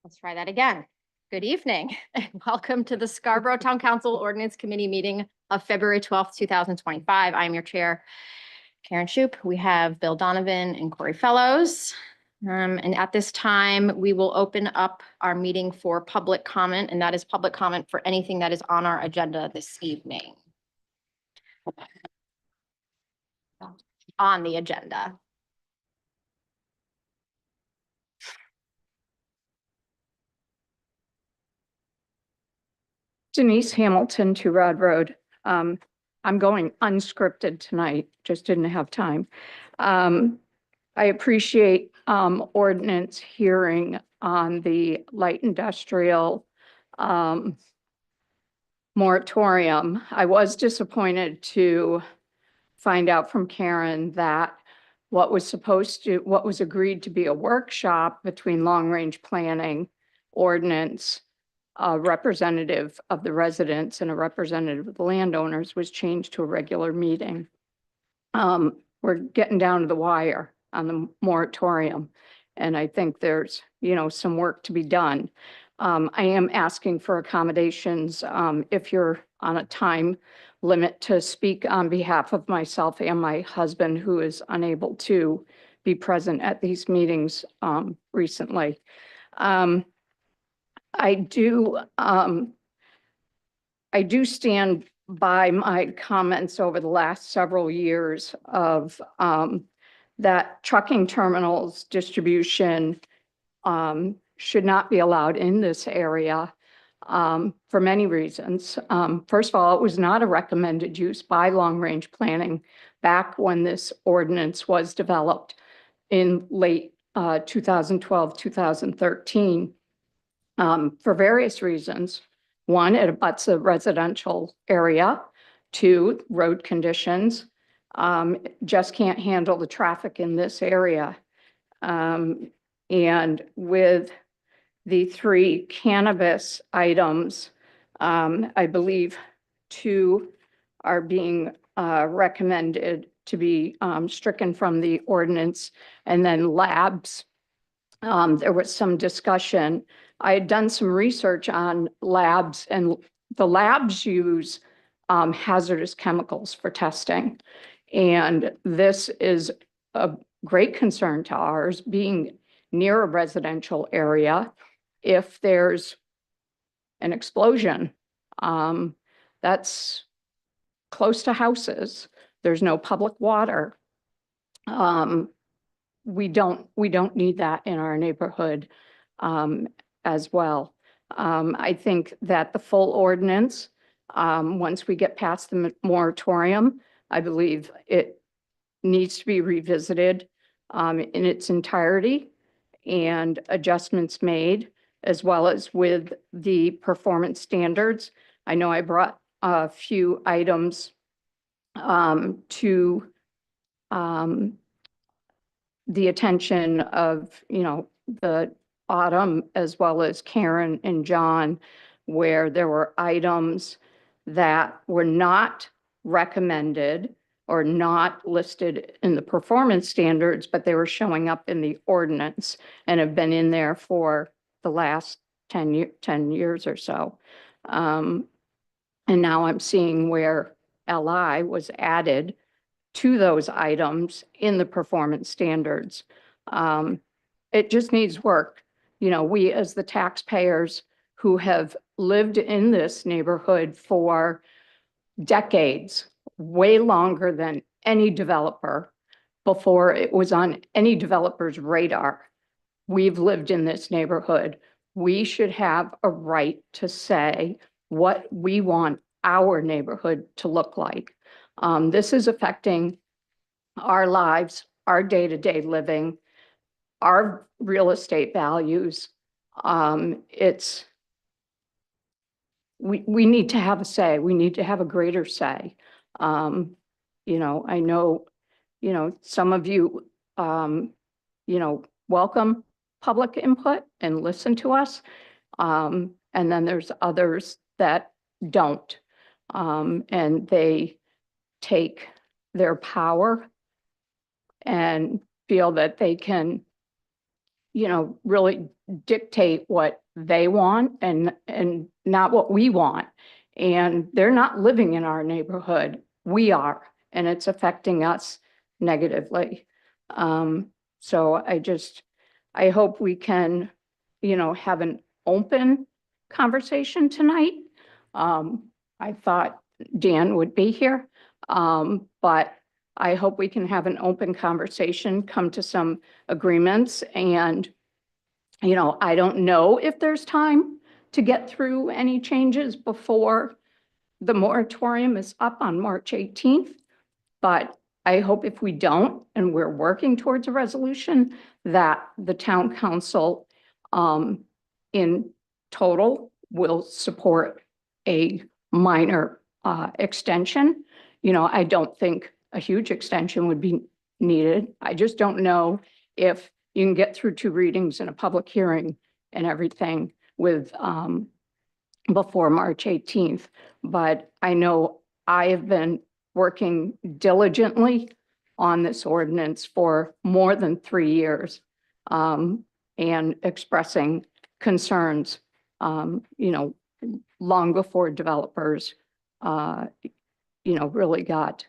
Let's try that again. Good evening and welcome to the Scarborough Town Council Ordinance Committee meeting of February 12th, 2025. I'm your chair, Karen Shoup. We have Bill Donovan and Corey Fellows. And at this time, we will open up our meeting for public comment, and that is public comment for anything that is on our agenda this evening. On the agenda. Denise Hamilton, 2 Rod Road. I'm going unscripted tonight, just didn't have time. I appreciate ordinance hearing on the light industrial moratorium. I was disappointed to find out from Karen that what was agreed to be a workshop between long-range planning, ordinance, a representative of the residents and a representative of the landowners was changed to a regular meeting. We're getting down to the wire on the moratorium, and I think there's, some work to be done. I am asking for accommodations if you're on a time limit to speak on behalf of myself and my husband, who is unable to be present at these meetings recently. I do stand by my comments over the last several years of that trucking terminals distribution should not be allowed in this area for many reasons. First of all, it was not a recommended use by long-range planning back when this ordinance was developed in late 2012, 2013, for various reasons. One, it abuts a residential area. Two, road conditions. Just can't handle the traffic in this area. And with the 3 cannabis items, I believe 2 are being recommended to be stricken from the ordinance. And then labs, there was some discussion. I had done some research on labs, and the labs use hazardous chemicals for testing. And this is a great concern to ours, being near a residential area. If there's an explosion, that's close to houses. There's no public water. We don't need that in our neighborhood as well. I think that the full ordinance, once we get past the moratorium, I believe it needs to be revisited in its entirety and adjustments made, as well as with the performance standards. I know I brought a few items to the attention of, the Autumn, as well as Karen and John, where there were items that were not recommended or not listed in the performance standards, but they were showing up in the ordinance and have been in there for the last 10 years or so. And now I'm seeing where LI was added to those items in the performance standards. It just needs work. We as the taxpayers who have lived in this neighborhood for decades, way longer than any developer before it was on any developer's radar. We've lived in this neighborhood. We should have a right to say what we want our neighborhood to look like. This is affecting our lives, our day-to-day living, our real estate values. We need to have a say. We need to have a greater say. I know, some of you, welcome public input and listen to us. And then there's others that don't. And they take their power and feel that they can, really dictate what they want and not what we want. And they're not living in our neighborhood. We are, and it's affecting us negatively. So I hope we can, have an open conversation tonight. I thought Dan would be here, but I hope we can have an open conversation, come to some agreements. And, I don't know if there's time to get through any changes before the moratorium is up on March 18th. But I hope if we don't, and we're working towards a resolution, that the town council in total will support a minor extension. I don't think a huge extension would be needed. I just don't know if you can get through 2 readings and a public hearing and everything with before March 18th. But I know I have been working diligently on this ordinance for more than 3 years and expressing concerns, long before developers, really got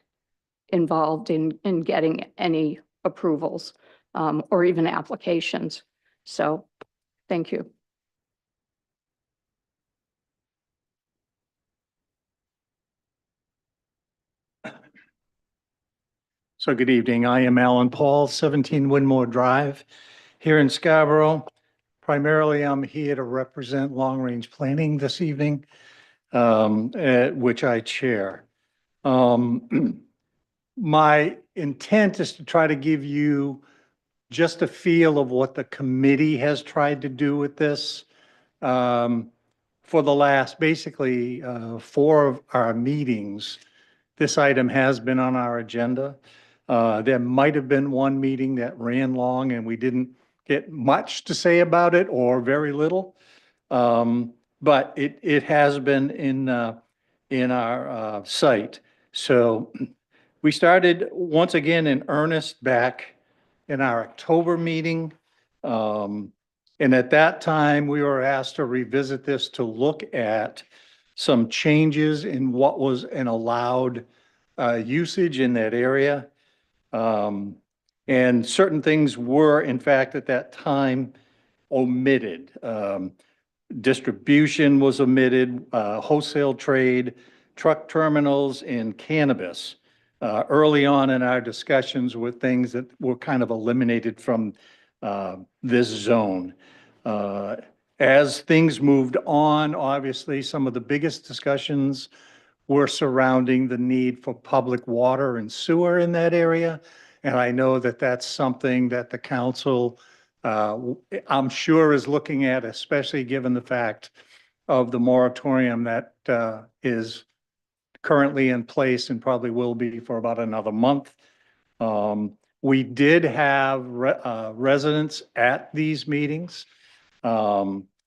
involved in getting any approvals or even applications. So thank you. So good evening. I am Alan Paul, 17 Winmore Drive here in Scarborough. Primarily, I'm here to represent Long Range Planning this evening, which I chair. My intent is to try to give you just a feel of what the committee has tried to do with this. For the last, basically, 4 of our meetings, this item has been on our agenda. There might have been one meeting that ran long and we didn't get much to say about it or very little. But it has been in our site. So we started once again in earnest back in our October meeting. And at that time, we were asked to revisit this to look at some changes in what was an allowed usage in that area. And certain things were, in fact, at that time omitted. Distribution was omitted, wholesale trade, truck terminals, and cannabis. Early on in our discussions were things that were kind of eliminated from this zone. As things moved on, obviously, some of the biggest discussions were surrounding the need for public water and sewer in that area. And I know that that's something that the council, I'm sure, is looking at, especially given the fact of the moratorium that is currently in place and probably will be for about another month. We did have residents at these meetings.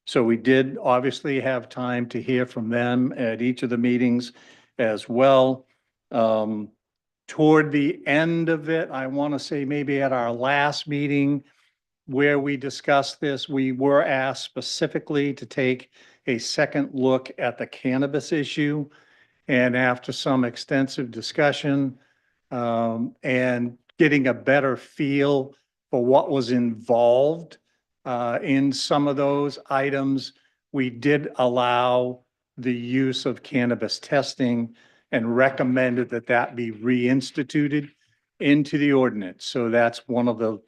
So we did obviously have time to hear from them at each of the meetings as well. Toward the end of it, I want to say maybe at our last meeting where we discussed this, we were asked specifically to take a second look at the cannabis issue. And after some extensive discussion and getting a better feel for what was involved in some of those items, we did allow the use of cannabis testing and recommended that that be reinstituted into the ordinance. So that's one of the,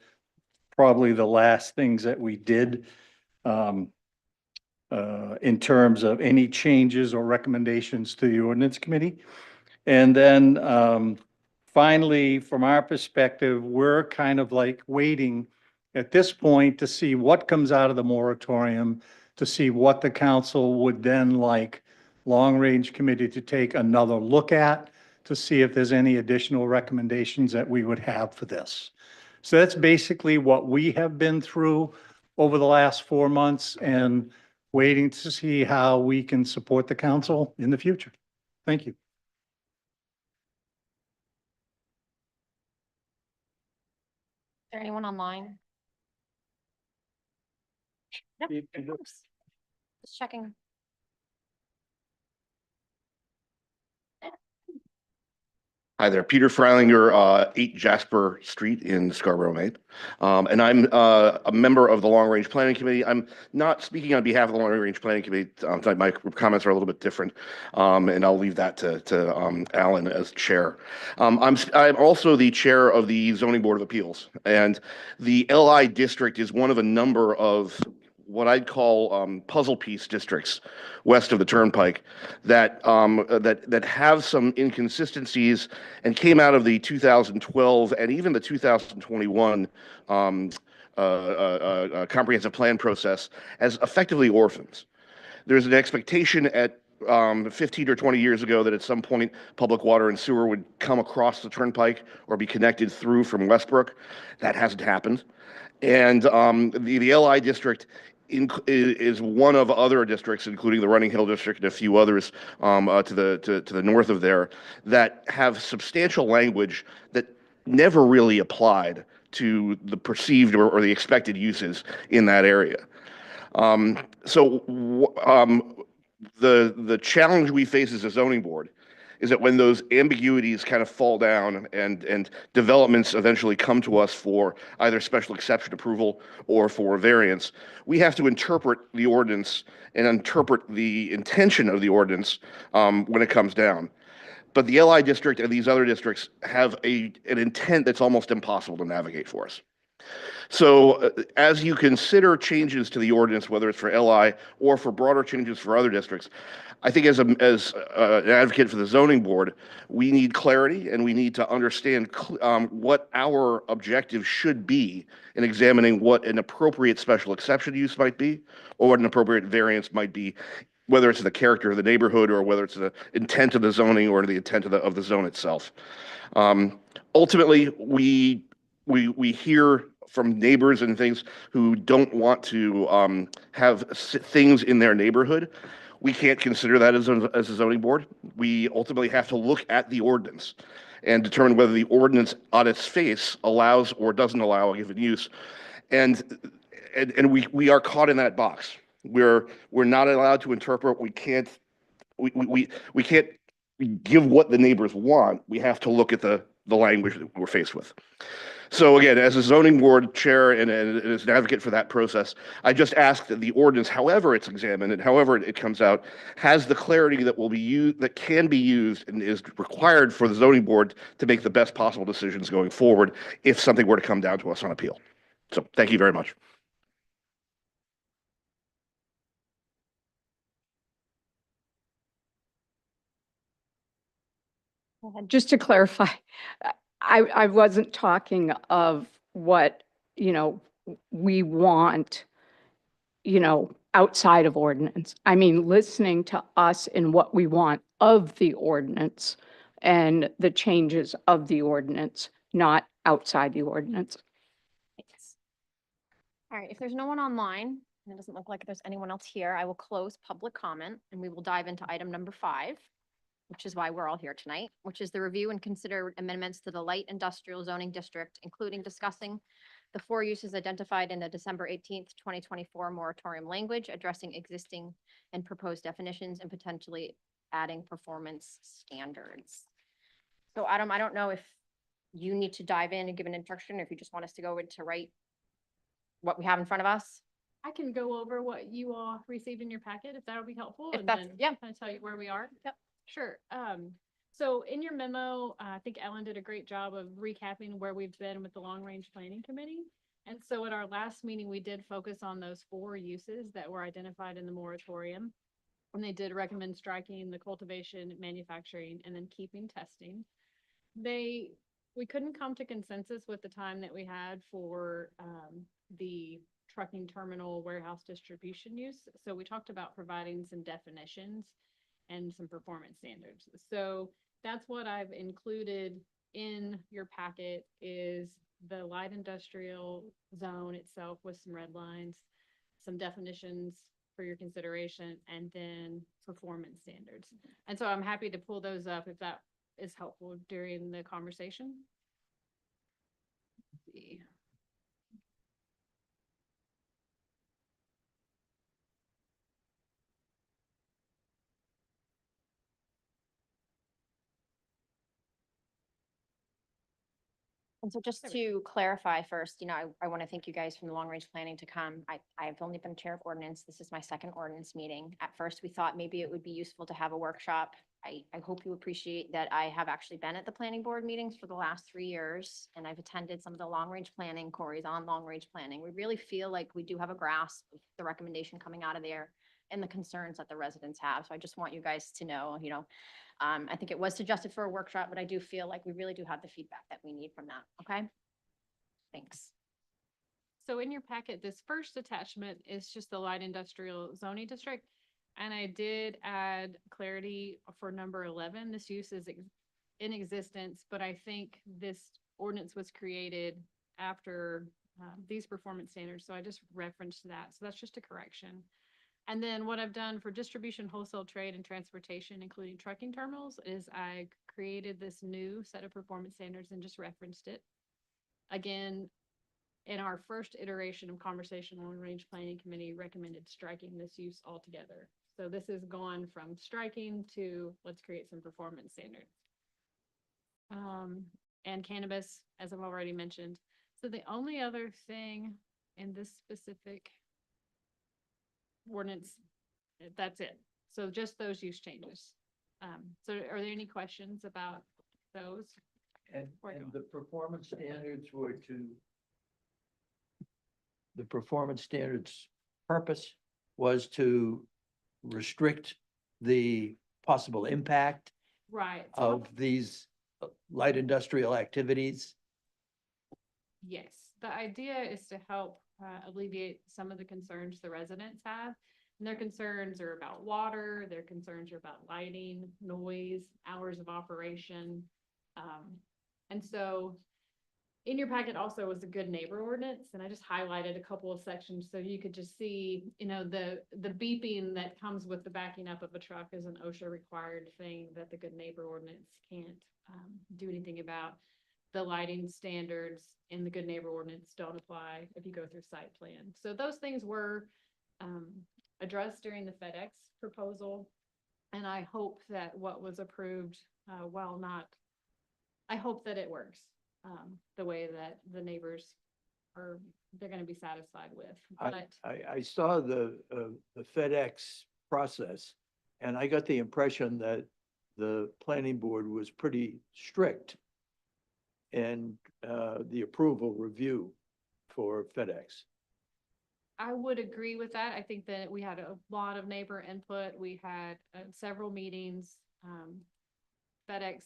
probably the last things that we did in terms of any changes or recommendations to the ordinance committee. And then finally, from our perspective, we're kind of like waiting at this point to see what comes out of the moratorium, to see what the council would then like Long Range Committee to take another look at, to see if there's any additional recommendations that we would have for this. So that's basically what we have been through over the last 4 months and waiting to see how we can support the council in the future. Thank you. Is there anyone online? Yep. Just checking. Hi there, Peter Freilinger, 8 Jasper Street in Scarborough, Maine. And I'm a member of the Long Range Planning Committee. I'm not speaking on behalf of the Long Range Planning Committee tonight. My comments are a little bit different, and I'll leave that to Alan as chair. I'm also the chair of the Zoning Board of Appeals, and the LI district is one of a number of what I'd call puzzle piece districts west of the Turnpike that have some inconsistencies and came out of the 2012 and even the 2021 comprehensive plan process as effectively orphans. There's an expectation at 15 or 20 years ago that at some point public water and sewer would come across the Turnpike or be connected through from Westbrook. That hasn't happened. And the LI district is one of other districts, including the Running Hill district and a few others to the north of there, that have substantial language that never really applied to the perceived or the expected uses in that area. The challenge we face as a zoning board is that when those ambiguities kind of fall down and developments eventually come to us for either special exception approval or for variance, we have to interpret the ordinance and interpret the intention of the ordinance when it comes down. But the LI district and these other districts have an intent that's almost impossible to navigate for us. So as you consider changes to the ordinance, whether it's for LI or for broader changes for other districts, I think as an advocate for the zoning board, we need clarity and we need to understand what our objective should be in examining what an appropriate special exception use might be or what an appropriate variance might be, whether it's the character of the neighborhood or whether it's the intent of the zoning or the intent of the zone itself. Ultimately, we hear from neighbors and things who don't want to have things in their neighborhood. We can't consider that as a zoning board. We ultimately have to look at the ordinance and determine whether the ordinance on its face allows or doesn't allow a given use. And we are caught in that box. We're not allowed to interpret. We can't give what the neighbors want. We have to look at the language that we're faced with. So again, as a zoning board chair and as an advocate for that process, I just ask that the ordinance, however it's examined and however it comes out, has the clarity that will be used, that can be used and is required for the zoning board to make the best possible decisions going forward if something were to come down to us on appeal. So thank you very much. Just to clarify, I wasn't talking of what, we want, outside of ordinance. I mean, listening to us and what we want of the ordinance and the changes of the ordinance, not outside the ordinance. Thanks. All right, if there's no one online, and it doesn't look like there's anyone else here, I will close public comment and we will dive into item number 5, which is why we're all here tonight, which is the review and consider amendments to the light industrial zoning district, including discussing the 4 uses identified in the December 18th, 2024 moratorium language, addressing existing and proposed definitions and potentially adding performance standards. So Adam, I don't know if you need to dive in and give an introduction, or if you just want us to go into write what we have in front of us. I can go over what you all received in your packet, if that'll be helpful. If And that's- then yeah. Kind of tell you where we are. Yep. Sure. So in your memo, I think Ellen did a great job of recapping where we've been with the Long Range Planning Committee. And so at our last meeting, we did focus on those 4 uses that were identified in the moratorium. And they did recommend striking the cultivation, manufacturing, and then keeping testing. We couldn't come to consensus with the time that we had for the trucking terminal warehouse distribution use. So we talked about providing some definitions and some performance standards. So that's what I've included in your packet is the light industrial zone itself with some red lines, some definitions for your consideration, and then performance standards. And so I'm happy to pull those up if that is helpful during the conversation. Let's see. And so just to clarify first, I want to thank you guys from the long range planning to come. I've only been chair of ordinance. This is my second ordinance meeting. At first, we thought maybe it would be useful to have a workshop. I hope you appreciate that I have actually been at the planning board meetings for the last 3 years, and I've attended some of the long range planning. Corey's on long range planning. We really feel like we do have a grasp of the recommendation coming out of there and the concerns that the residents have. So I just want you guys to know, I think it was suggested for a workshop, but I do feel like we really do have the feedback that we need from that. Okay. Thanks. So in your packet, this first attachment is just the light industrial zoning district. And I did add clarity for number 11. This use is in existence, but I think this ordinance was created after these performance standards. So I just referenced that. So that's just a correction. And then what I've done for distribution, wholesale trade, and transportation, including trucking terminals, is I created this new set of performance standards and just referenced it. Again, in our first iteration of conversation, Long Range Planning Committee recommended striking this use altogether. So this has gone from striking to let's create some performance standards. And cannabis, as I've already mentioned. So the only other thing in this specific ordinance, that's it. So just those use changes. So are there any questions about those? And, Or and go. the performance standards were the performance standards purpose was to restrict the possible impact Right. so of these light industrial activities. Yes, the idea is to help alleviate some of the concerns the residents have. And their concerns are about water, their concerns are about lighting, noise, hours of operation. And so in your packet also was a good neighbor ordinance, and I just highlighted a couple of sections so you could just see, the beeping that comes with the backing up of a truck is an OSHA required thing that the good neighbor ordinance can't do anything about. The lighting standards in the good neighbor ordinance don't apply if you go through site plan. So those things were addressed during the FedEx proposal. And I hope that what was approved, I hope that it works the way that the neighbors they're gonna be satisfied with. But I saw the FedEx process, and I got the impression that the planning board was pretty strict in the approval review for FedEx. I would agree with that. I think that we had a lot of neighbor input. We had several meetings. FedEx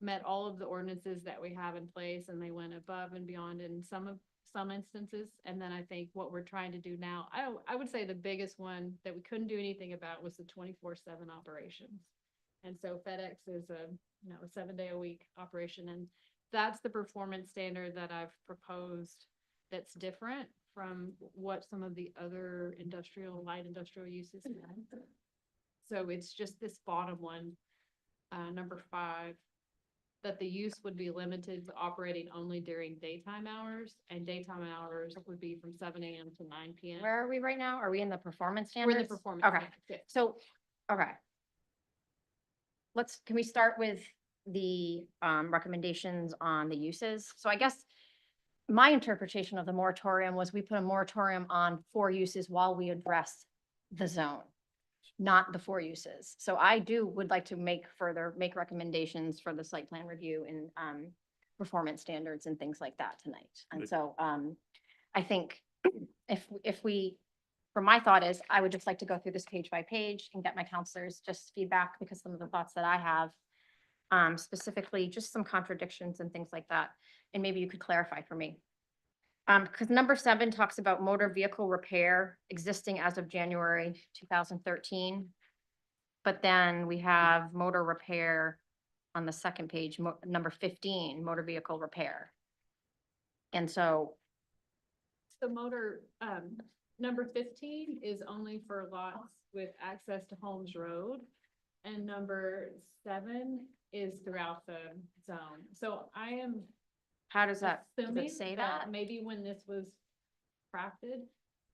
met all of the ordinances that we have in place, and they went above and beyond in some instances. And then I think what we're trying to do now, I would say the biggest one that we couldn't do anything about was the 24/7 operations. And so FedEx is a 7-day-a-week operation, and that's the performance standard that I've proposed that's different from what some of the other light industrial uses have. So it's just this bottom one, number 5, that the use would be limited to operating only during daytime hours, and daytime hours would be from 7 a.m. to 9 p.m. Where are we right now? Are we in the performance We're in standards? the performance. Okay, standards, yeah. so, okay. Can we start with the recommendations on the uses? So I guess my interpretation of the moratorium was we put a moratorium on 4 uses while we address the zone, not the 4 uses. So I would like to make recommendations for the site plan review and performance standards and things like that tonight. And Good. so I think my thought is, I would just like to go through this page by page and get my counselors just feedback, because some of the thoughts that I have, specifically just some contradictions and things like that. And maybe you could clarify for me. Because number 7 talks about motor vehicle repair existing as of January 2013. But then we have motor repair on the second page, number 15, motor vehicle repair. And so, The motor, number 15 is only for lots with access to Holmes Road. And number 7 is throughout the zone. So I am how does it assuming say that? maybe when this was crafted,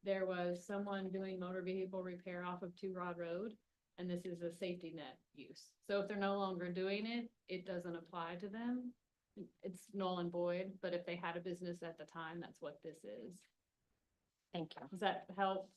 there was someone doing motor vehicle repair off of Two Rod Road, and this is a safety net use. So if they're no longer doing it, it doesn't apply to them. It's null and void, but if they had a business at the time, that's what this is. Thank you. Does that help?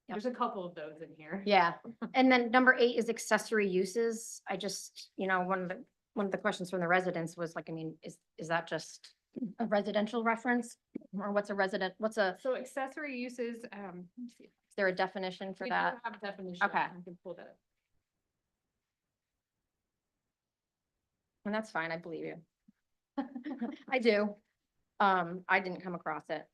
Yep. There's a couple of those in here. Yeah, and then number 8 is accessory uses. I just, one of the questions from the residents was like, is that just a residential reference? Or what's a, So accessory uses, let me see. is there a definition for We do that? have a definition. Okay. I can pull that up. And that's fine, I believe you. I do. I didn't come across it.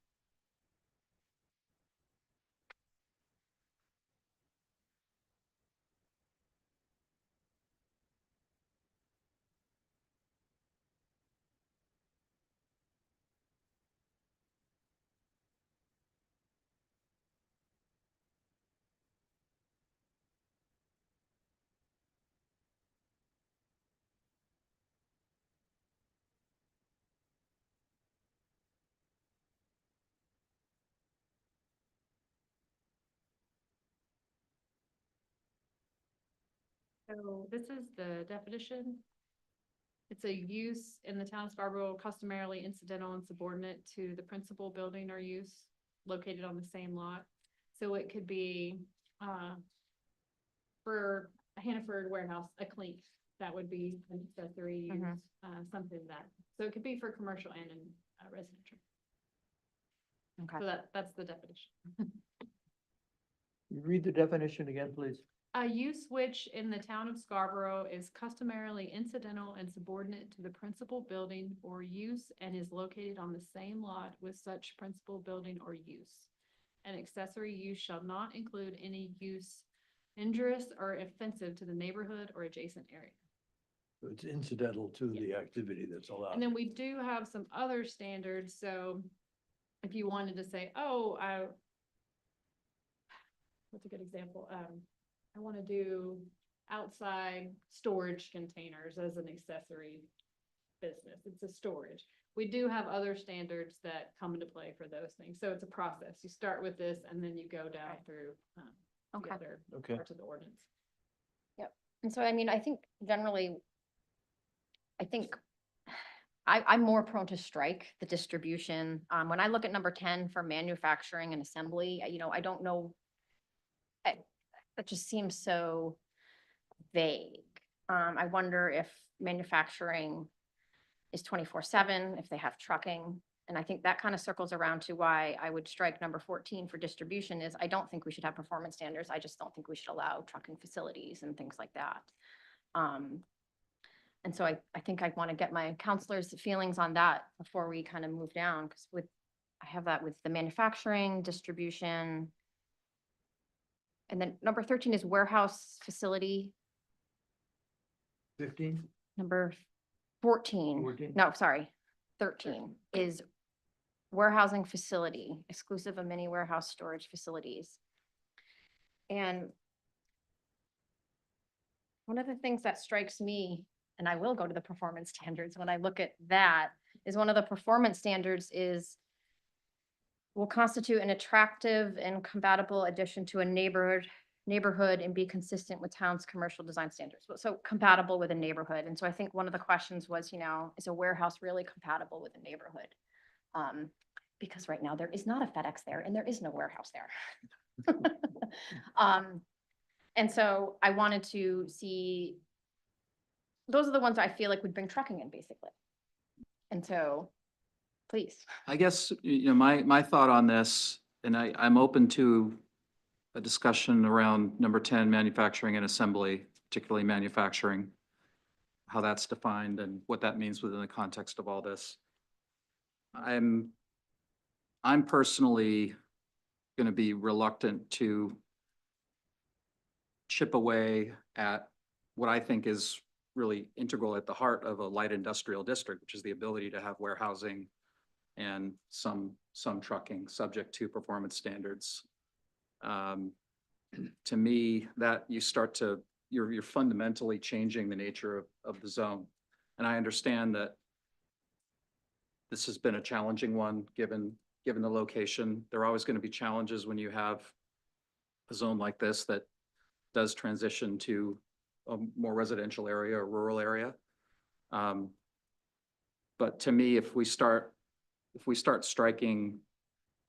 So this is the definition. It's a use in the town of Scarborough customarily incidental and subordinate to the principal building or use located on the same lot. So it could be for a Hannaford warehouse, a clink, that would be an accessory use, Mhm. something that, so it could be for commercial and in residential. Okay. So that's the definition. Read the definition again, please. A use which in the town of Scarborough is customarily incidental and subordinate to the principal building or use and is located on the same lot with such principal building or use. An accessory use shall not include any use injurious or offensive to the neighborhood or adjacent area. So it's incidental to the activity that's allowed. And then we do have some other standards, so if you wanted to say, oh, what's a good example? I want to do outside storage containers as an accessory business. It's a storage. We do have other standards that come into play for those things. So it's a process. You start with this and then you go down Right. through Okay. the other Okay. parts of the ordinance. And so, I mean, I think generally, I'm more prone to strike the distribution. When I look at number 10 for manufacturing and assembly, I don't know. That just seems so vague. I wonder if manufacturing is 24/7, if they have trucking. And I think that kind of circles around to why I would strike number 14 for distribution is I don't think we should have performance standards. I just don't think we should allow trucking facilities and things like that. And so I think I want to get my counselors' feelings on that before we kind of move down, because I have that with the manufacturing, distribution. And then number 13 is warehouse facility. 15? Number 14, 14? no, sorry, 13 is warehousing facility, exclusive of mini warehouse storage facilities. And one of the things that strikes me, and I will go to the performance standards when I look at that, is one of the performance standards is will constitute an attractive and compatible addition to a neighborhood and be consistent with town's commercial design standards. So compatible with a neighborhood. And so I think one of the questions was, is a warehouse really compatible with a neighborhood? Because right now there is not a FedEx there and there is no warehouse there. And so I wanted to see, those are the ones I feel like would bring trucking in basically. And so, please. I guess, my thought on this, and I'm open to a discussion around number 10, manufacturing and assembly, particularly manufacturing, how that's defined and what that means within the context of all this. I'm personally going to be reluctant to chip away at what I think is really integral at the heart of a light industrial district, which is the ability to have warehousing and some trucking subject to performance standards. To me, that you're fundamentally changing the nature of the zone. And I understand that this has been a challenging one, given the location. There are always going to be challenges when you have a zone like this that does transition to a more residential area or rural area. But to me, if we start striking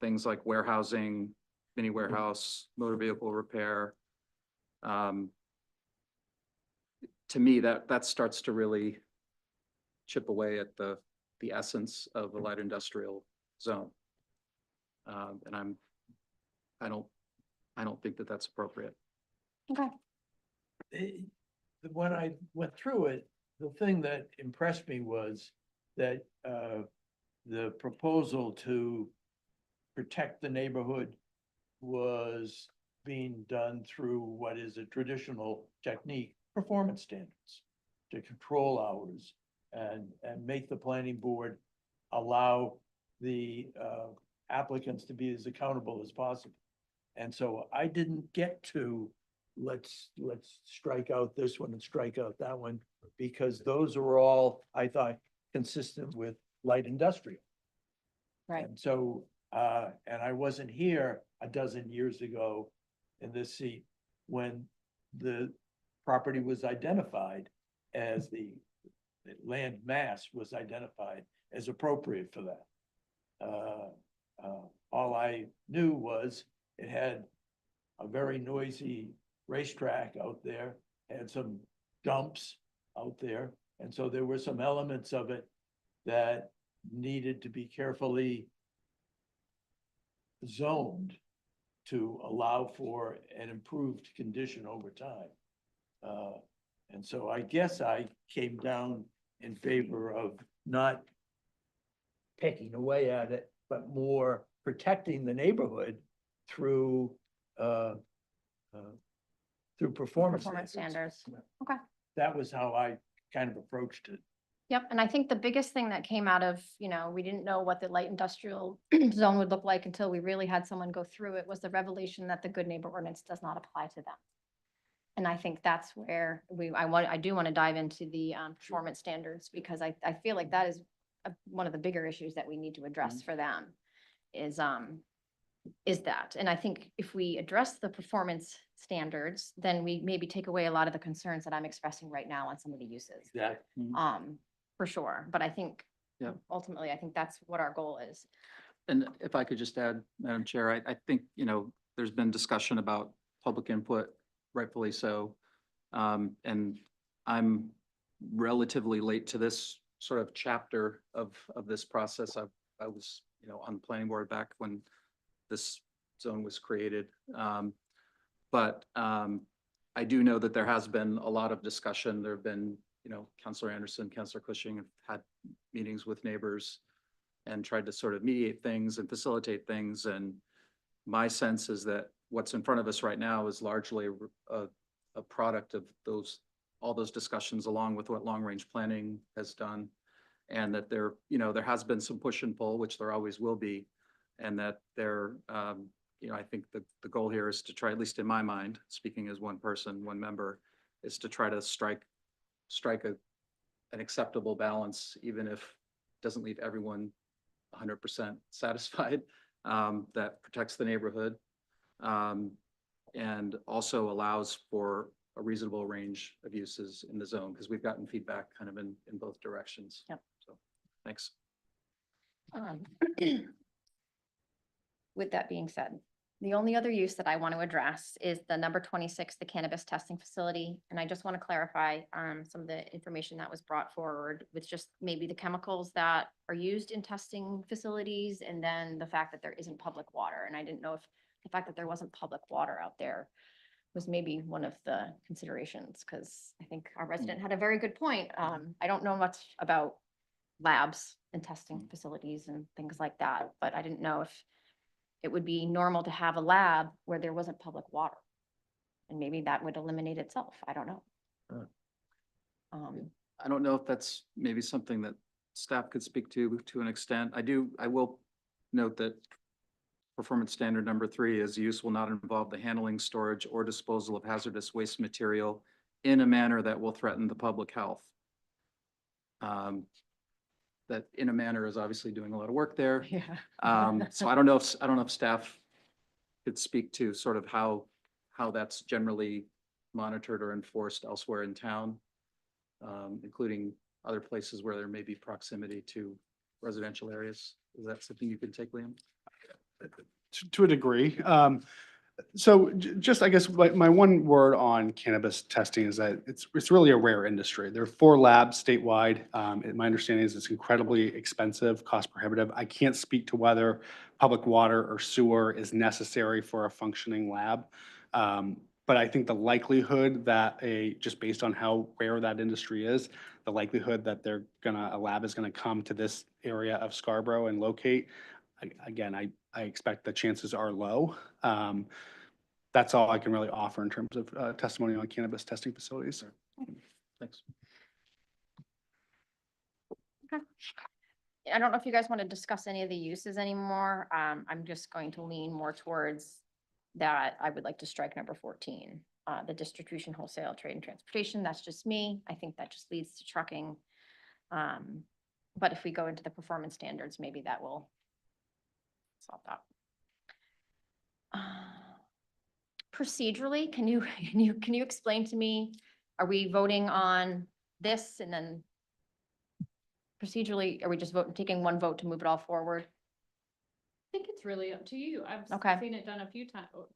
things like warehousing, mini warehouse, motor vehicle repair, to me, that starts to really chip away at the essence of a light industrial zone. And I don't think that that's appropriate. Okay. When I went through it, the thing that impressed me was that the proposal to protect the neighborhood was being done through what is a traditional technique, performance standards, to control hours and make the planning board allow the applicants to be as accountable as possible. And so I didn't get to let's strike out this one and strike out that one, because those are all, I thought, consistent with light industrial. Right. And so, and I wasn't here a dozen years ago in this seat when the property was identified as the land mass was identified as appropriate for that. All I knew was it had a very noisy racetrack out there had some dumps out there. And so there were some elements of it that needed to be carefully zoned to allow for an improved condition over time. And so I guess I came down in favor of not picking away at it, but more protecting the neighborhood through performance Performance standards. standards. Okay. That was how I kind of approached it. Yep, and I think the biggest thing that came out of, we didn't know what the light industrial zone would look like until we really had someone go through it, was the revelation that the good neighbor ordinance does not apply to them. And I think that's where I do want to dive into the performance standards, because I feel like that is one of the bigger issues that we need to address for them is that. And I think if we address the performance standards, then we maybe take away a lot of the concerns that I'm expressing right now on some of the uses. Exactly. For sure. But I think Yeah. ultimately, I think that's what our goal is. And if I could just add, Madam Chair, I think, there's been discussion about public input, rightfully so. And I'm relatively late to this sort of chapter of this process. I was, on the planning board back when this zone was created. But I do know that there has been a lot of discussion. There have been, Councilor Anderson, Councilor Cushing have had meetings with neighbors and tried to sort of mediate things and facilitate things. And my sense is that what's in front of us right now is largely a product of all those discussions, along with what long-range planning has done. And that there has been some push and pull, which there always will be. And that I think the goal here is to try, at least in my mind, speaking as one person, one member, is to try to strike an acceptable balance, even if it doesn't leave everyone 100% satisfied, that protects the neighborhood, and also allows for a reasonable range of uses in the zone, because we've gotten feedback kind of in both directions. Yep. So, thanks. With that being said, the only other use that I want to address is the number 26, the cannabis testing facility. And I just want to clarify some of the information that was brought forward with just maybe the chemicals that are used in testing facilities, and then the fact that there isn't public water. And I didn't know if the fact that there wasn't public water out there was maybe one of the considerations, because I think our resident had a very good point. I don't know much about labs and testing facilities and things like that, but I didn't know if it would be normal to have a lab where there wasn't public water. And maybe that would eliminate itself. I don't know. I don't know if that's maybe something that staff could speak to an extent. I will note that performance standard number 3 is use will not involve the handling, storage, or disposal of hazardous waste material in a manner that will threaten the public health. That in a manner is obviously doing a lot of work there. Yeah. So I don't know if staff could speak to sort of how that's generally monitored or enforced elsewhere in town, including other places where there may be proximity to residential areas. Is that something you can take, Liam? To a degree. So just, I guess, my one word on cannabis testing is that it's really a rare industry. There are 4 labs statewide. And my understanding is it's incredibly expensive, cost prohibitive. I can't speak to whether public water or sewer is necessary for a functioning lab. But I think the likelihood that just based on how rare that industry is, the likelihood that a lab is gonna come to this area of Scarborough and locate, again, I expect the chances are low. That's all I can really offer in terms of testimony on cannabis testing facilities. Thanks. Okay. I don't know if you guys want to discuss any of the uses anymore. I'm just going to lean more towards that. I would like to strike number 14, the distribution, wholesale, trade, and transportation. That's just me. I think that just leads to trucking. But if we go into the performance standards, maybe that will solve that. Procedurally, can you explain to me, are we voting on this and then procedurally, are we just taking one vote to move it all forward? I think it's It's really up to you. I've Okay. seen it done a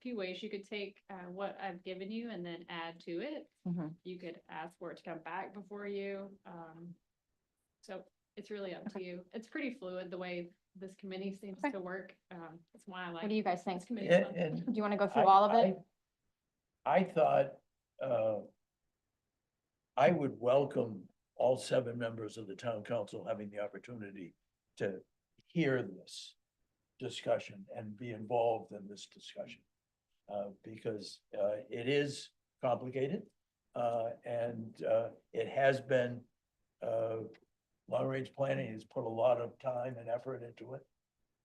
few ways. You could take what I've given you and then add to it. Mhm. You could ask for it to come back before you. So it's really up to you. It's pretty fluid the way this committee seems Okay. to work. That's why I like. What do you guys think? this committee. And Do you want to go through all of it? I thought, I would welcome all 7 members of the town council having the opportunity to hear this discussion and be involved in this discussion. Because, it is complicated, and, it has been, long-range planning has put a lot of time and effort into it.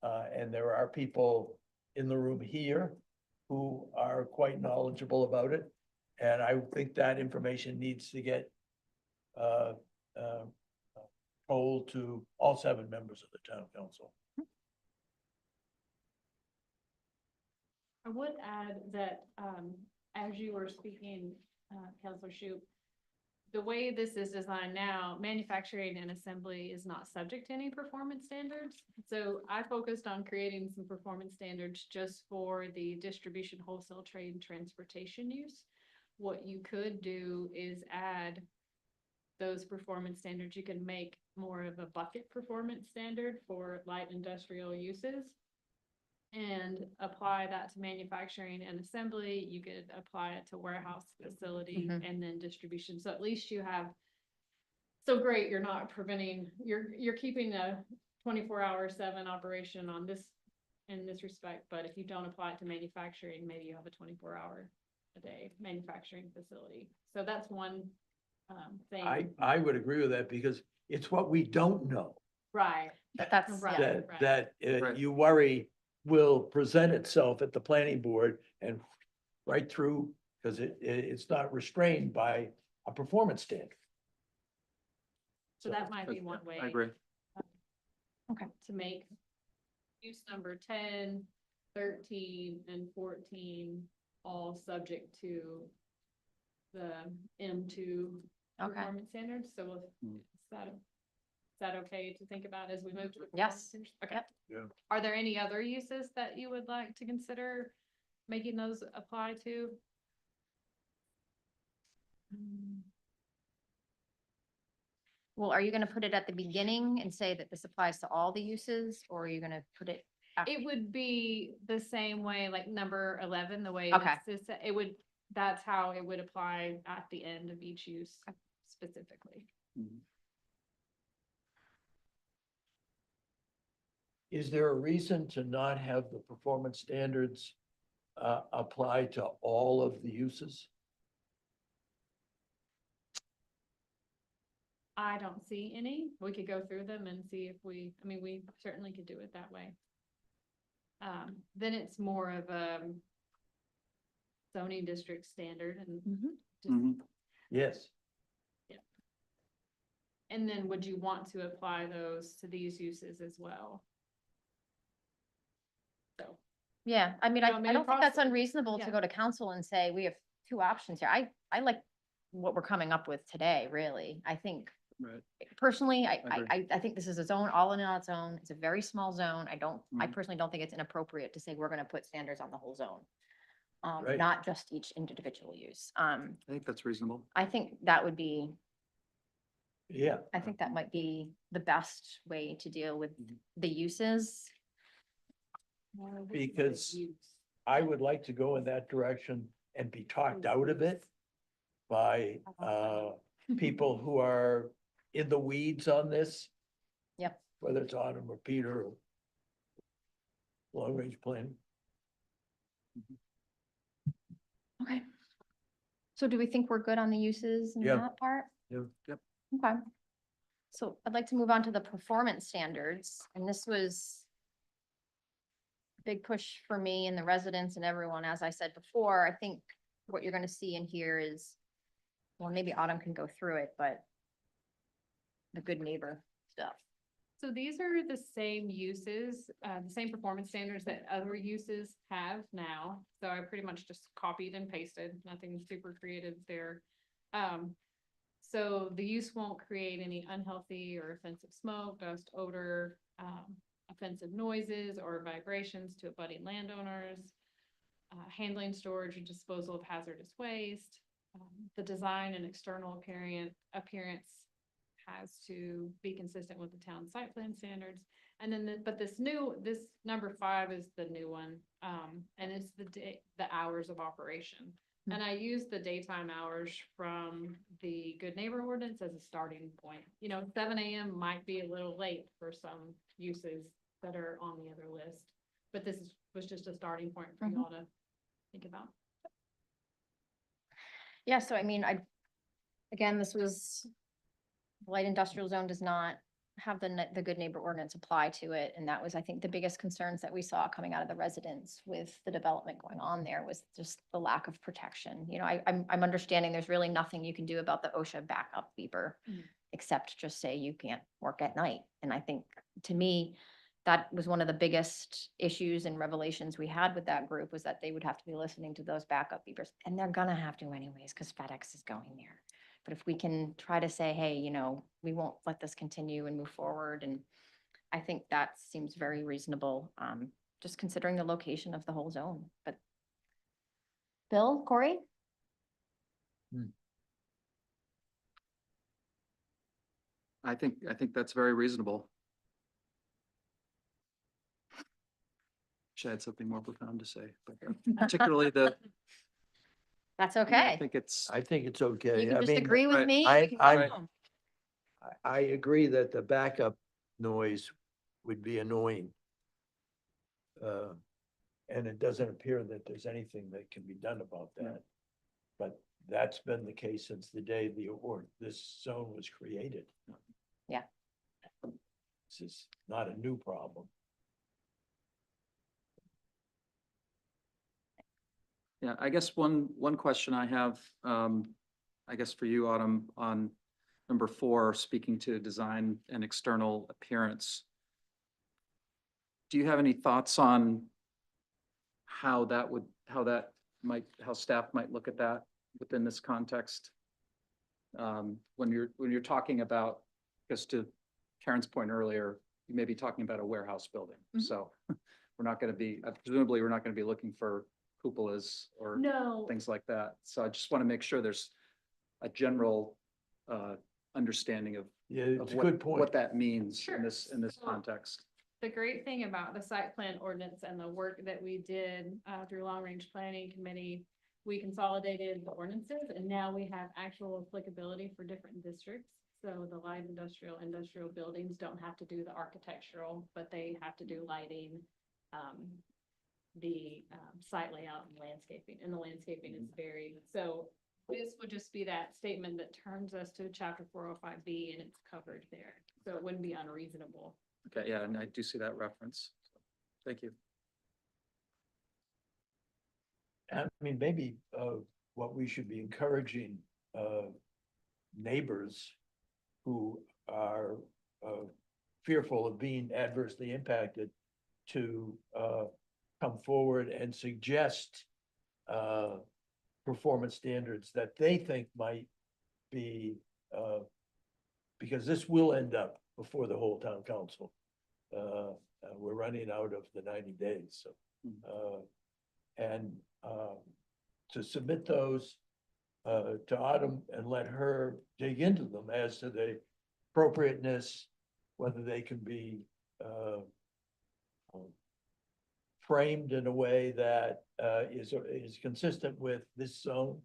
And there are people in the room here who are quite knowledgeable about it. And I think that information needs to get told to all 7 members of the town council. I would add that, as you were speaking, Councilor Shoup, the way this is designed now, manufacturing and assembly is not subject to any performance standards. So I focused on creating some performance standards just for the distribution, wholesale, trade, and transportation use. What you could do is add those performance standards. You can make more of a bucket performance standard for light industrial uses and apply that to manufacturing and assembly. You could apply it to warehouse facility Mhm. and then distribution. So at least you have, so great, you're not preventing, you're keeping a 24/7 operation on this, in this respect. But if you don't apply it to manufacturing, maybe you have a 24-hour a day manufacturing facility. So that's one thing. I would agree with that because it's what we don't know Right, That's, Right. yeah. that Right. you worry will present itself at the planning board and right through, because it's not restrained by a performance standard. so that might be one way. I agree. To make use number 10, 13, and 14 all subject to the M2 Okay. performance standards. So Mm. is that okay to think about as we move to the? Yes. performance standards? Okay. Yep. Yeah. Are there any other uses that you would like to consider making those apply to? Well, are you going to put it at the beginning and say that this applies to all the uses, or are you going to put it? after? It would be the same way, like number 11, the way Okay. this is, it would, that's how it would apply at the end of each use specifically. Mhm. Is there a reason to not have the performance standards apply to all of the uses? I don't see any. We could go through them and see if we certainly could do it that way. Then it's more of a zoning district standard and Mhm. just, Mhm. Yes. and then would you want to apply those to these uses as well? So, Yeah, I mean, You I want me I to don't think that's cross- unreasonable to yeah. go to council and say, we have 2 options here. I like what we're coming up with today, really. I think Right. personally, agree. I think this is a zone all in on its own. It's a very small zone. I Mhm. personally don't think it's inappropriate to say we're gonna put standards on the whole zone. Right. Not just each individual use. I think that's reasonable. I think that would be, Yeah. I think that might be the best way to deal with Mhm. the uses. Because I would like to go in that direction and be talked out of it by people who are in the weeds on this. Yep. Whether it's Autumn or Peter or long-range planning. Okay. So do we think we're good on the uses and Yeah. that part? Yeah. Yep. Okay. So I'd like to move on to the performance standards, and this was a big push for me and the residents and everyone, as I said before. I think what you're gonna see in here is, well, maybe Autumn can go through it, but the good neighbor stuff. So these are the same uses, the same performance standards that other uses have now. So I pretty much just copied and pasted, nothing super creative there. So the use won't create any unhealthy or offensive smoke, dust, odor, offensive noises or vibrations to abutting landowners, handling, storage, and disposal of hazardous waste. The design and external appearance has to be consistent with the town site plan standards. And then, but this number 5 is the new one, and it's the hours of operation. And I use the daytime hours from the Good Neighbor ordinance as a starting point. 7 a.m. might be a little late for some uses that are on the other list, but this was just a starting point for y'all to think about. Yeah, so I mean, again, this was, light industrial zone does not have the good neighbor ordinance apply to it. And that was, I think, the biggest concerns that we saw coming out of the residents with the development going on there was just the lack of protection. I'm understanding there's really nothing you can do about the OSHA backup beeper, except just say you can't work at night. And I think, to me, that was one of the biggest issues and revelations we had with that group, was that they would have to be listening to those backup beepers. And they're gonna have to anyways, because FedEx is going there. But if we can try to say, hey, we won't let this continue and move forward. And I think that seems very reasonable, just considering the location of the whole zone. But Bill, Corey? I think that's very reasonable. Should I had something more profound to say, but particularly That's I okay. think it's, I think it's okay. You can I just mean, agree with right, me. I- you can go I- home. I agree that the backup noise would be annoying. And it doesn't appear that there's anything that can be done about that. But that's been the case since the day this zone was created. Yeah. This is not a new problem. yeah, I guess one question I have, I guess for you, Autumn, on number 4, speaking to design and external appearance. Do you have any thoughts on how staff might look at that within this context? When you're talking about, just to Karen's point earlier, you may be talking about a warehouse building. So we're not going to be, presumably we're not going to be looking for cupolas or No, things like that. So I just want to make sure there's a general understanding of Yeah, it's a what, good point. what that means Sure. in this So- context. the great thing about the site plan ordinance and the work that we did through Long Range Planning Committee, we consolidated the ordinances, and now we have actual applicability for different districts. So the light industrial buildings don't have to do the architectural, but they have to do lighting, the site layout and landscaping, and the landscaping is varied. So this would just be that statement that turns us to chapter 405B, and it's covered there. So it wouldn't be unreasonable. Okay, yeah, and I do see that reference. Thank you. I mean, maybe what we should be encouraging neighbors who are fearful of being adversely impacted to come forward and suggest performance standards that they think might be, because this will end up before the whole town council. We're running out of the 90 days, so. And to submit those to Autumn and let her dig into them as to the appropriateness, whether they can be framed in a way that is consistent with this zone.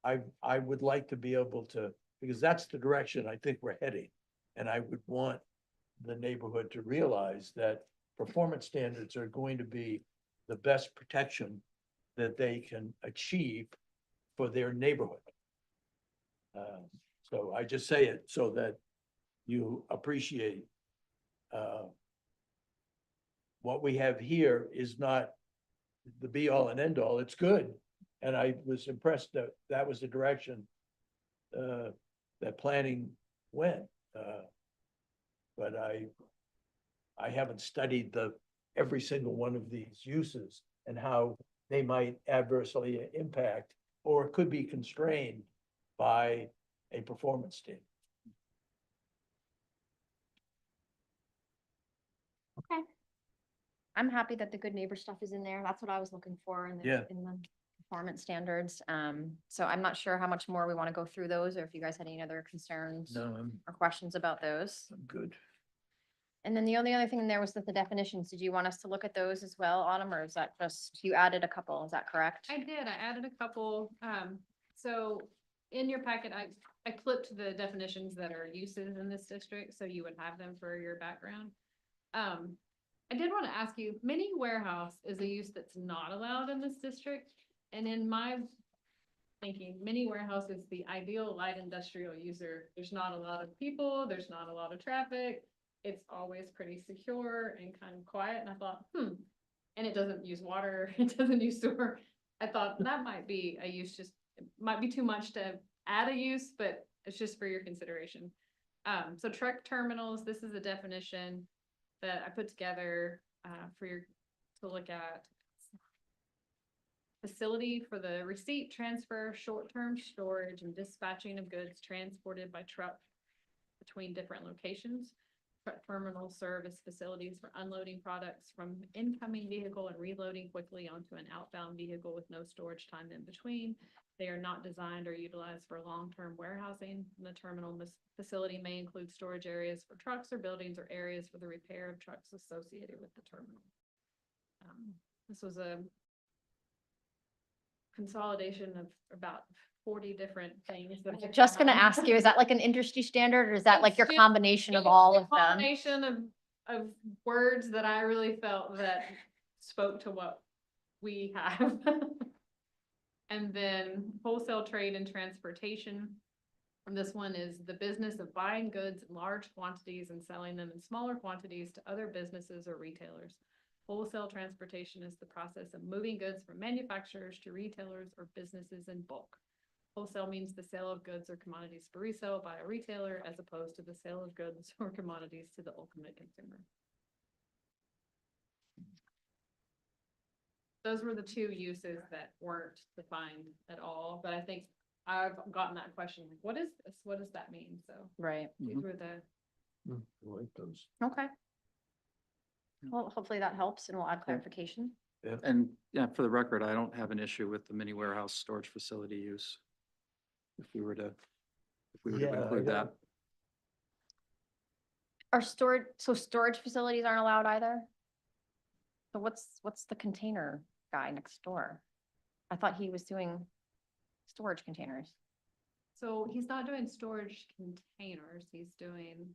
I would like to be able to, because that's the direction I think we're heading. And I would want the neighborhood to realize that performance standards are going to be the best protection that they can achieve for their neighborhood. So I just say it so that you appreciate what we have here is not the be all and end all. It's good. And I was impressed that that was the direction that planning went. But I haven't studied every single one of these uses and how they might adversely impact or could be constrained by a performance standard. Okay, I'm happy that the good neighbor stuff is in there. That's what I was looking for in Yeah. in the performance standards. So I'm not sure how much more we want to go through those, or if you guys had any other concerns No, or questions about those. I'm good. And then the only other thing in there was that the definitions, did you want us to look at those as well, Autumn, or is that just, you added a couple, is that correct? I did, I added a couple, so in your packet, I clipped the definitions that are uses in this district, so you would have them for your background. I did want to ask you, mini warehouse is a use that's not allowed in this district, and in my thinking, mini warehouse is the ideal light industrial user. There's not a lot of people, there's not a lot of traffic, it's always pretty secure and kind of quiet, and I thought, and it doesn't use water, it doesn't use sewer. I thought that might be a use, just, it might be too much to add a use, but it's just for your consideration. So truck terminals, this is a definition that I put together, for your, to look at. Facility for the receipt, transfer, short-term storage, and dispatching of goods transported by truck between different locations. Truck terminals serve as facilities for unloading products from incoming vehicle and reloading quickly onto an outbound vehicle with no storage time in between. They are not designed or utilized for long-term warehousing. The terminal facility may include storage areas for trucks or buildings or areas for the repair of trucks associated with the terminal. This was a consolidation of about 40 different things. that I Just gonna found. ask you, is that like an industry standard, or is that like It's your just- combination of It's all a of them? combination of words that I really felt that spoke to what we have. And then wholesale trade and transportation. And this one is the business of buying goods in large quantities and selling them in smaller quantities to other businesses or retailers. Wholesale transportation is the process of moving goods from manufacturers to retailers or businesses in bulk. Wholesale means the sale of goods or commodities for resale by a retailer as opposed to the sale of goods or commodities to the ultimate consumer. Those were the two uses that weren't defined at all, but I think I've gotten that question, like, what is this? What does that mean? So Right, these were the, I like those. okay. Well, hopefully that helps and we'll add clarification. And yeah, for the record, I don't have an issue with the mini warehouse storage facility use. If we were to Yeah, I include got- that. Are storage facilities aren't allowed either? So what's the container guy next door? I thought he was doing storage containers. so he's not doing storage containers, he's doing,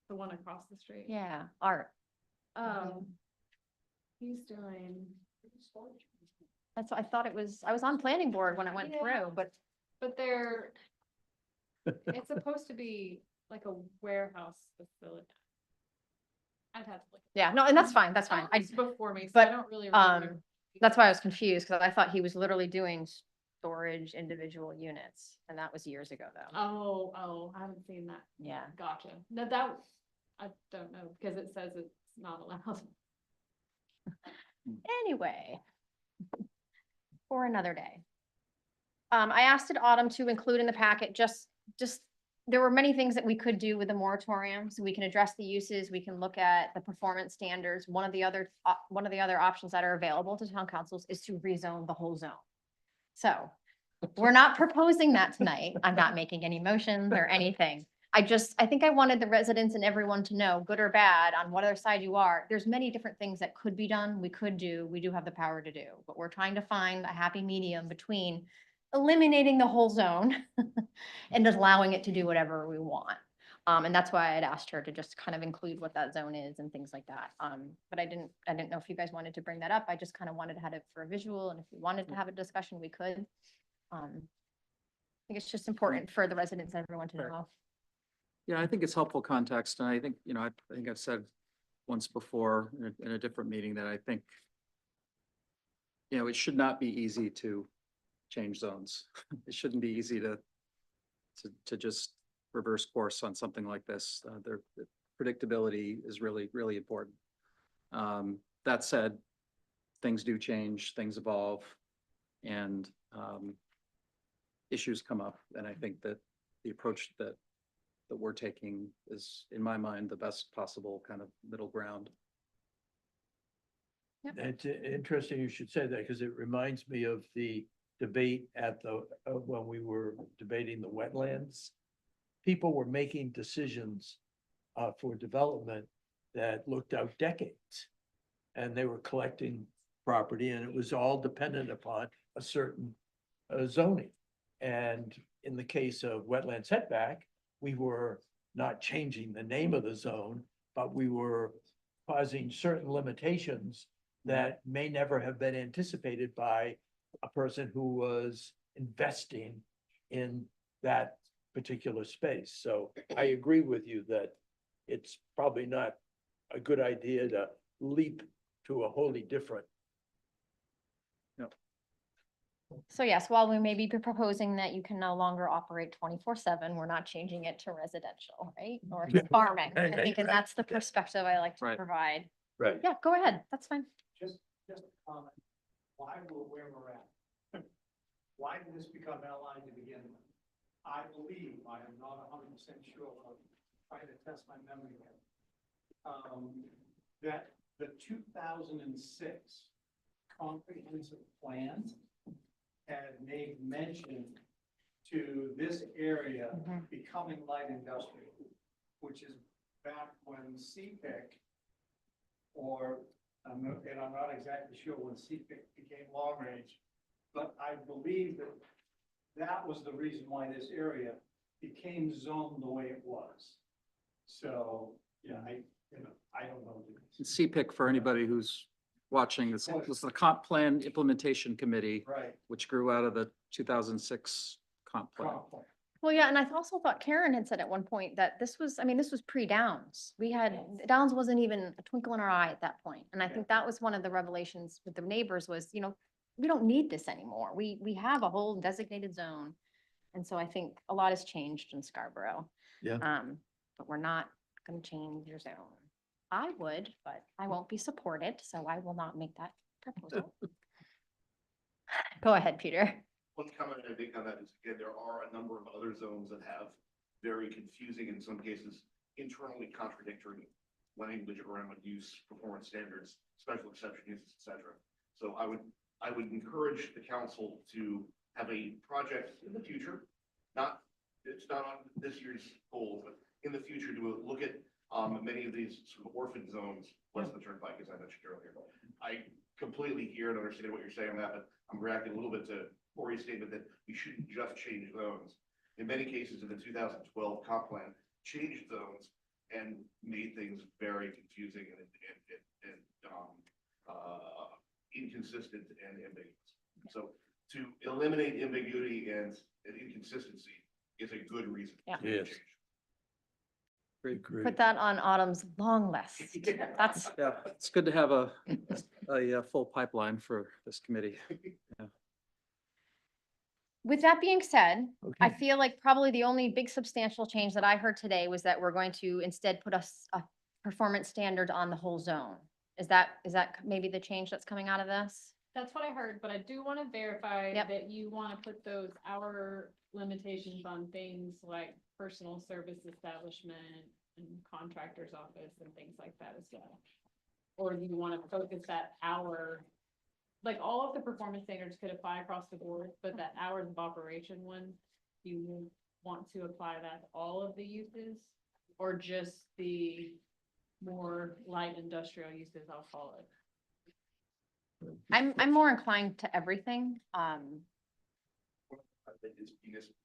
the one across the street. Yeah, Art. He's doing. That's what I thought it was. I was on planning board when I went Yeah. through, but But they're, it's supposed to be like a warehouse facility. I'd have to look. yeah, no, and that's fine, that's fine. It's before me, so but, I don't really remember. That's why I was confused, because I thought he was literally doing storage individual units, and that was years ago though. Oh, I haven't seen that. Yeah. Gotcha. No, that, I don't know, because it says it's not allowed. Anyway. For another day. I asked Autumn to include in the packet, just, there were many things that we could do with the moratorium, so we can address the uses, we can look at the performance standards. One of the other options that are available to town councils is to rezone the whole zone. So, we're not proposing that tonight. I'm not making any motions or anything. I think I wanted the residents and everyone to know, good or bad, on whatever side you are, there's many different things that could be done, we do have the power to do, but we're trying to find a happy medium between eliminating the whole zone and just allowing it to do whatever we want. And that's why I'd asked her to just kind of include what that zone is and things like that. But I didn't know if you guys wanted to bring that up. I just kind of wanted to have it for a visual, and if we wanted to have a discussion, we could. I think it's just important for the residents and everyone to Sure. know. Yeah, I think it's helpful context, and I think, I think I've said once before in a different meeting that I think, it should not be easy to change zones. It shouldn't be easy to just reverse course on something like this. The predictability is really, really important. That said, things do change, things evolve, and issues come up. And I think that the approach that we're taking is, in my mind, the best possible kind of middle ground. It's interesting you should say that because it reminds me of the debate at when we were debating the wetlands. People were making decisions for development that looked out decades. And they were collecting property and it was all dependent upon a certain zoning. And in the case of wetland setback, we were not changing the name of the zone, but we were causing certain limitations that may never have been anticipated by a person who was investing in that particular space. So I agree with you that it's probably not a good idea to leap to a wholly different. So yes, while we may be proposing that you can no longer operate 24/7, we're not changing it to residential, right? Or to farming. I think, and that's the perspective I like to Right. provide. Right. Yeah, go ahead. That's fine. Just a comment, why we're where we're at. Why did this become outlined to begin with? I believe, I am not 100% sure, but I'll try to test my memory here. That the 2006 comprehensive plan had made mention to this area Mhm. becoming light industrial, which is back when CPIC or, and I'm not exactly sure when CPIC became long range, but I believe that that was the reason why this area became zoned the way it was. So, yeah, I don't know. CPIC, for anybody who's watching, this was the Comp Plan Implementation Committee, Right. which grew out of the 2006 comp plan. Well, yeah, and I also thought Karen had said at one point that this was, I mean, this was pre-Downs. We had, Downs wasn't even a twinkle in our eye at that point. And I think that was one of the revelations with the neighbors was, we don't need this anymore. We have a whole designated zone. And so I think a lot has changed in Scarborough. Yeah. But we're not gonna change your zone. I would, but I won't be supported, so I will not make that proposal. Go ahead, Peter. One comment I think on that is, again, there are a number of other zones that have very confusing, in some cases, internally contradictory language around use, performance standards, special exception uses, et cetera. So I would encourage the council to have a project in the future, it's not on this year's goal, but in the future to look at many of these sort of orphan zones, west of the turnpike, as I mentioned earlier. I completely hear and understand what you're saying on that, but I'm reacting a little bit to Corey's statement that we shouldn't just change zones. In many cases, in the 2012 comp plan, changed zones and made things very confusing and inconsistent and ambiguous. So to eliminate ambiguity and inconsistency is a good reason. Yeah. to make a Yes. change. Agree. Put that on Autumn's long list. That's, Yeah, it's good to have a full pipeline for this committee. with that being said, I Okay. feel like probably the only big substantial change that I heard today was that we're going to instead put a performance standard on the whole zone. Is that maybe the change that's coming out of this? That's what I heard, but I do want to verify Yep. that you want to put those hour limitations on things like personal service establishment and contractor's office and things like that as well. Or do you want to focus that hour, like all of the performance standards could apply across the board, but that hours of operation one, do you want to apply that to all of the uses? Or just the more light industrial uses, I'll call it? I'm more inclined to everything. I think it's municipal.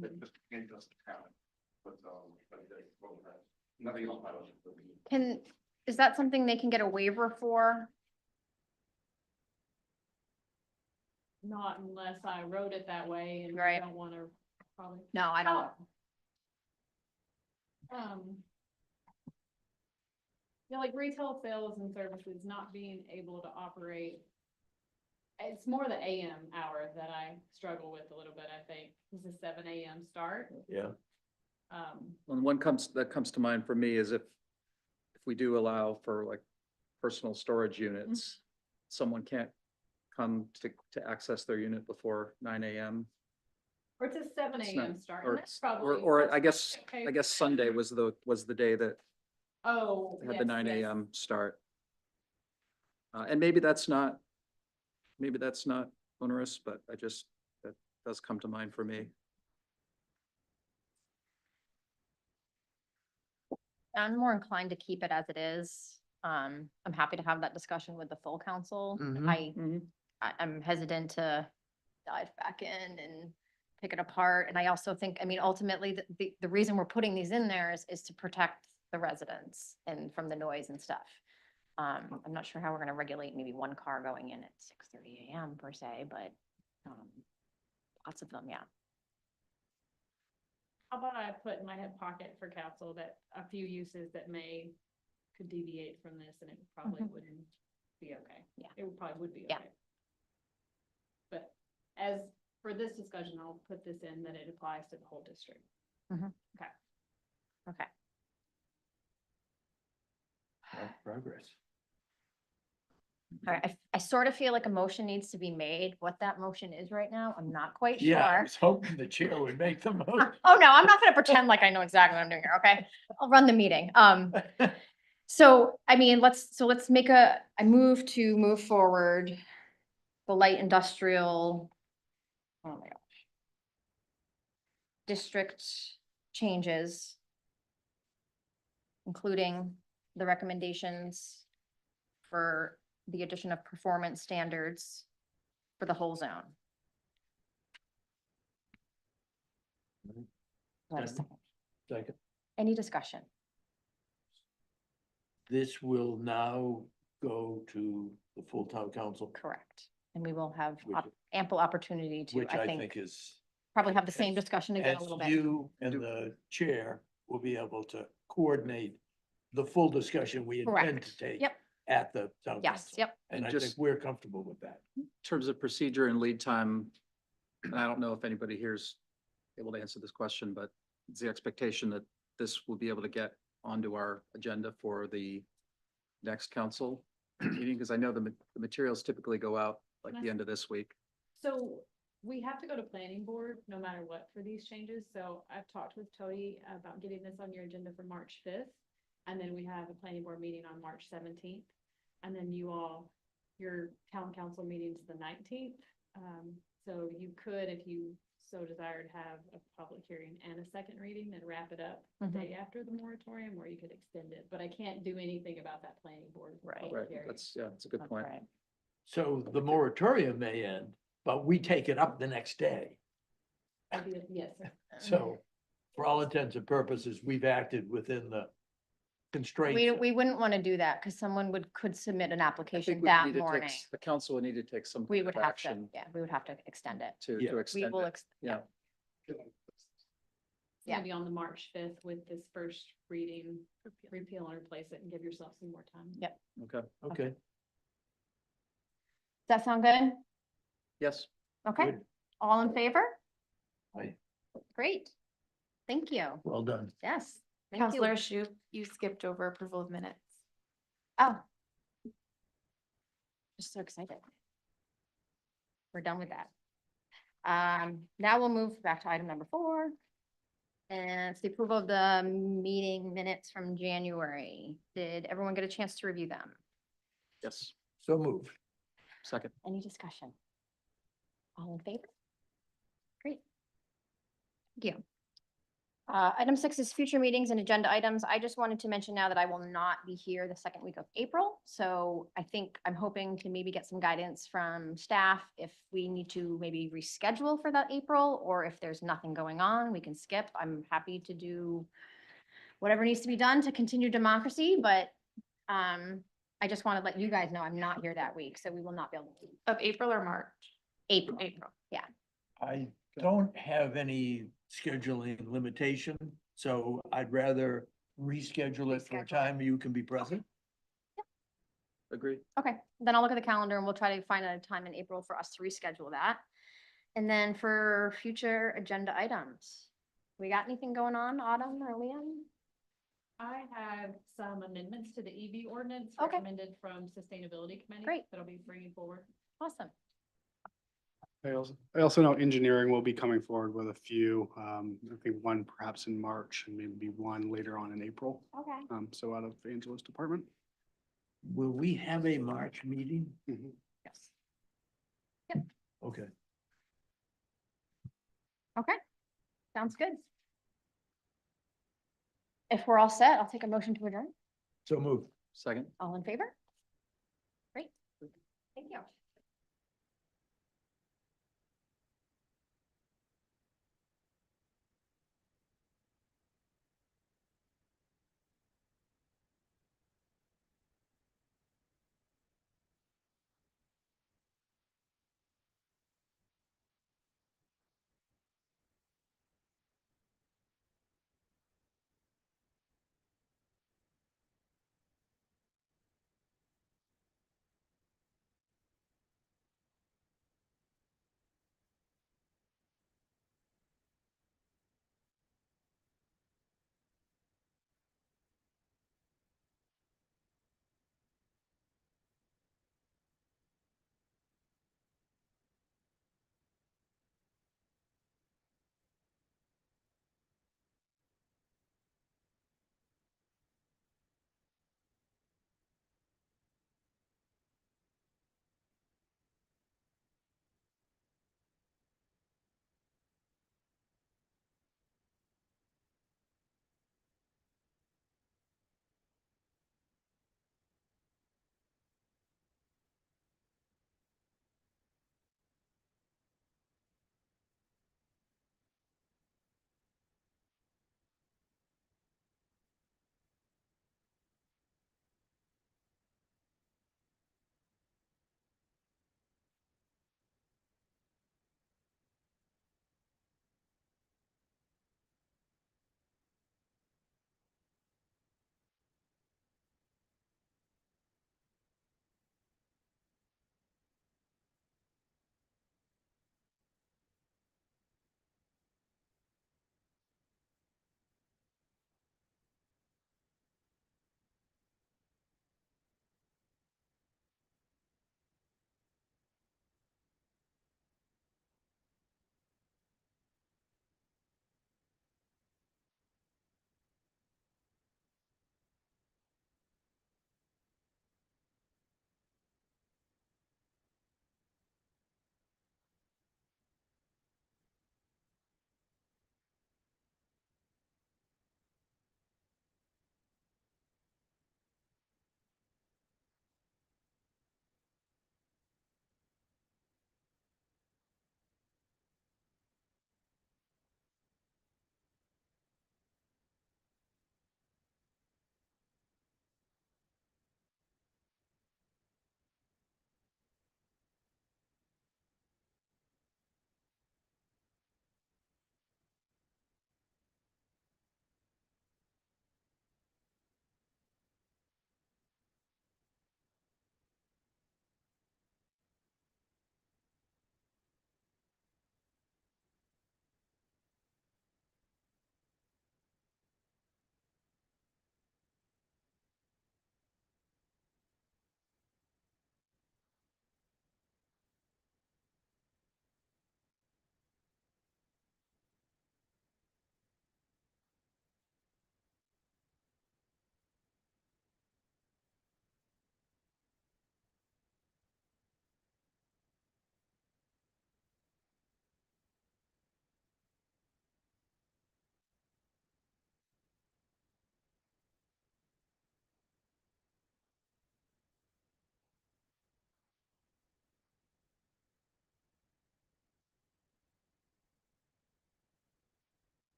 That just again doesn't happen. But nothing else matters. Is that something they can get a waiver for? Not unless I wrote it that way and I Right. don't want to probably. No, I don't. Yeah, like retail sales and services not being able to operate. It's more the AM hour that I struggle with a little bit, I think, is the 7 AM start. Yeah. And one that comes to mind for me is if we do allow for like personal storage units, someone can't come to access their unit before 9 AM. Or it's a 7 It's not- AM start, Or, and that's probably. or I guess okay for Sunday them. was the day that Oh. had the yes, 9 yes. AM start. And maybe that's not onerous, but that does come to mind for me. I'm more inclined to keep it as it is. I'm happy to have that discussion with the full council. Mhm. I'm hesitant to dive back in and pick it apart. And I also think, I mean, ultimately, the reason we're putting these in there is to protect the residents and from the noise and stuff. I'm not sure how we're gonna regulate maybe one car going in at 6:30 AM per se, but, lots of them, yeah. How about I put in my hip pocket for council that a few uses that could deviate from this and it probably Mhm. wouldn't be okay. Yeah. It probably would be Yeah. okay. But as for this discussion, I'll put this in that it applies to the whole district. Okay. Progress. All right, I sort of feel like a motion needs to be made. What that motion is right now, I'm not quite Yeah, I sure. was hoping the chair would make the most. Oh, no, I'm not gonna pretend like I know exactly what I'm doing here, okay? I'll run the meeting. So, I mean, let's I move to move forward the light industrial, oh my gosh, district changes, including the recommendations for the addition of performance standards for the whole zone. Do I have a second? Second. Any discussion? This will now go to the full town council, Correct. And we will have Which- ample opportunity to, which I I think think, is, probably have the same as- discussion again a as little bit. you and the chair will be able to coordinate the full discussion we intend Correct. to take Yep. at the town Yes, council. yep. And And I just- think we're comfortable with that. In terms of procedure and lead time, and I don't know if anybody here's able to answer this question, but it's the expectation that this will be able to get onto our agenda for the next council meeting, because I know the materials typically go out like the end of this week. So we have to go to planning board no matter what for these changes. So I've talked with Tony about getting this on your agenda for March 5th. And then we have a planning board meeting on March 17th. And then your town council meeting's the 19th. So you could, if you so desired, have a public hearing and a second reading and wrap it up the Mhm. day after the moratorium, or you could extend it. But I can't do anything about that planning board. Right. public Right, hearing. that's a good That's point. right. So the moratorium may end, but we take it up the next day. Yes. So for all intents and purposes, we've acted within the constraints. We wouldn't want to do that because someone could submit an I application think we need that to take morning. The council would need to take some We kind would of have to, action yeah, we would have to extend it. to Yeah. We extend will, it. Yeah. It's Yeah. gonna be on the March 5th with this first reading, repeal and replace it and give yourself some more time. Yep. Okay. Okay. Does that sound good? Yes. Okay, Good. all in favor? Aye. Great. Thank you. Well done. Yes. Thank you. Counselor Shoup, you skipped over approval of minutes. Oh. Just so excited. We're done with that. Now we'll move back to item number 4. And it's the approval of the meeting minutes from January. Did everyone get a chance to review them? Yes. So moved. Second. Any discussion? All in favor? Great. Thank you. Item 6 is future meetings and agenda items. I just wanted to mention now that I will not be here the second week of April. So I'm hoping to maybe get some guidance from staff if we need to maybe reschedule for that April, or if there's nothing going on, we can skip. I'm happy to do whatever needs to be done to continue democracy, but I just want to let you guys know I'm not here that week, so we will not be able to. Of April or March? April. Yeah. I don't have any scheduling limitation, so I'd rather reschedule it for a Reschedule. time you can be present. Agreed. Okay, then I'll look at the calendar and we'll try to find a time in April for us to reschedule that. And then for future agenda items, we got anything going on, Autumn or Liam? I have some amendments to the EV ordinance Okay. recommended from Sustainability Committee. Great. That I'll be bringing forward. Awesome. I also know engineering will be coming forward with a few, I think one perhaps in March and maybe one later on in April. Okay. So out of Angela's department. Will we have a March meeting? Yes. Okay. Okay, sounds good. If we're all set, I'll take a motion to adjourn. So move. Second? All in favor?